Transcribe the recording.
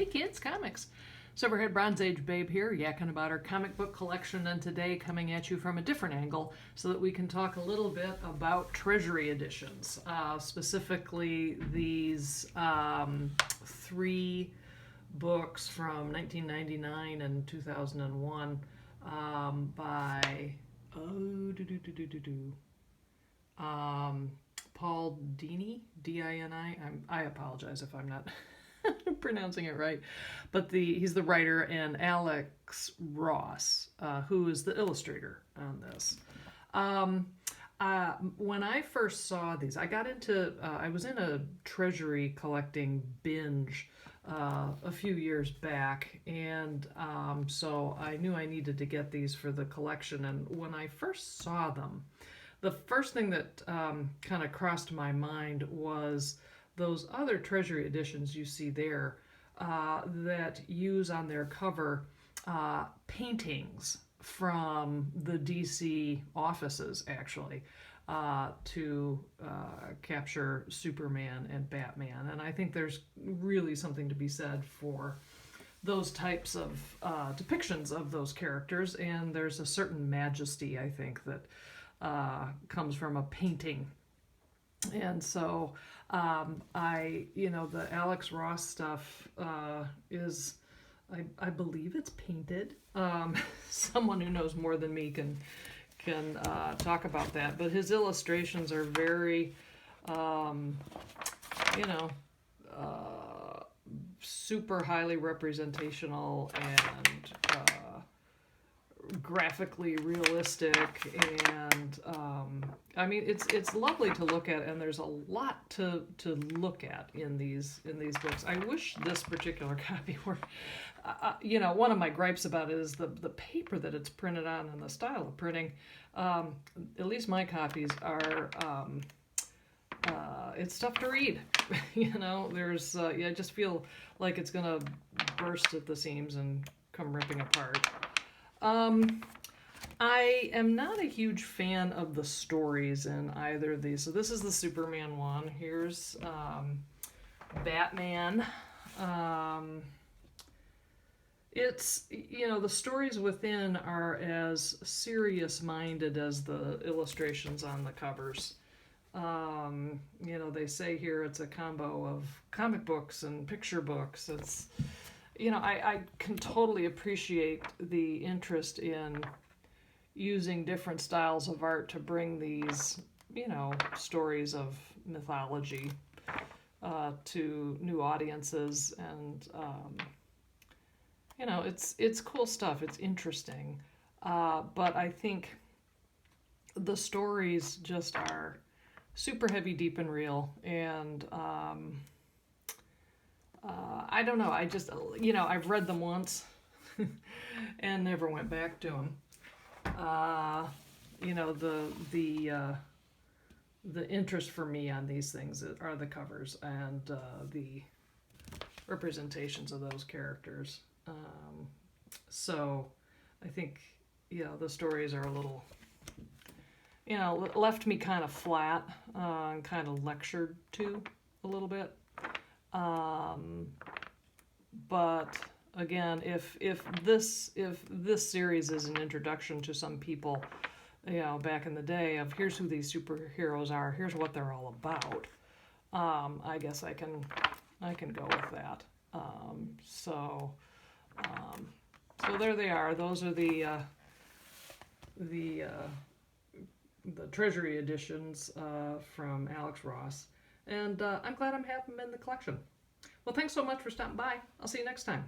kids, comics. Silverhead Bronze Age Babe here, yakking about our comic book collection, and today coming at you from a different angle so that we can talk a little bit about Treasury editions, specifically these three books from 1999 and 2001 by Paul Dini, D-I-N-I. I apologize if I'm not pronouncing it right, but he's the writer, and Alex Ross, who is the illustrator on this. When I first saw these, I was in a Treasury collecting binge a few years back, and so I knew I needed to get these for the collection. And when I first saw them, the first thing that kind of crossed my mind was those other Treasury editions you see there that use on their cover paintings from the DC offices, actually, to capture Superman and Batman. And I think there's really something to be said for those types of depictions of those characters, and there's a certain majesty, I think, that comes from a painting. And so the Alex Ross stuff is, I believe it's painted. Someone who knows more than me can talk about that. But his illustrations are very, super highly representational and graphically realistic, and it's lovely to look at, and there's a lot to look at in these books. I wish this particular copy were, one of my gripes about it is the paper that it's printed on and the style of printing. At least my copies are it's tough to read. There's I just feel like it's gonna burst at the seams and come ripping apart. I am not a huge fan of the stories in either of these. So this is the Superman one. Here's Batman. It's, the stories within are as serious-minded as the illustrations on the covers. They say here it's a combo of comic books and picture books. It's I can totally appreciate the interest in using different styles of art to bring these, stories of mythology to new audiences. And, it's cool stuff. It's interesting. But I think the stories just are super heavy, deep, and real. And, I don't know. I just, I've read them once and never went back to them. The interest for me on these things are the covers and the representations of those characters. So I think, the stories are a little, left me kind of flat and kind of lectured to a little bit. But again, if this series is an introduction to some people, back in the day, of here's who these superheroes are, here's what they're all about, I guess I can go with that. So there they are. Those are the Treasury editions from Alex Ross. And I'm glad I'm having them in the collection. Well, thanks so much for stopping by. I'll see you next time.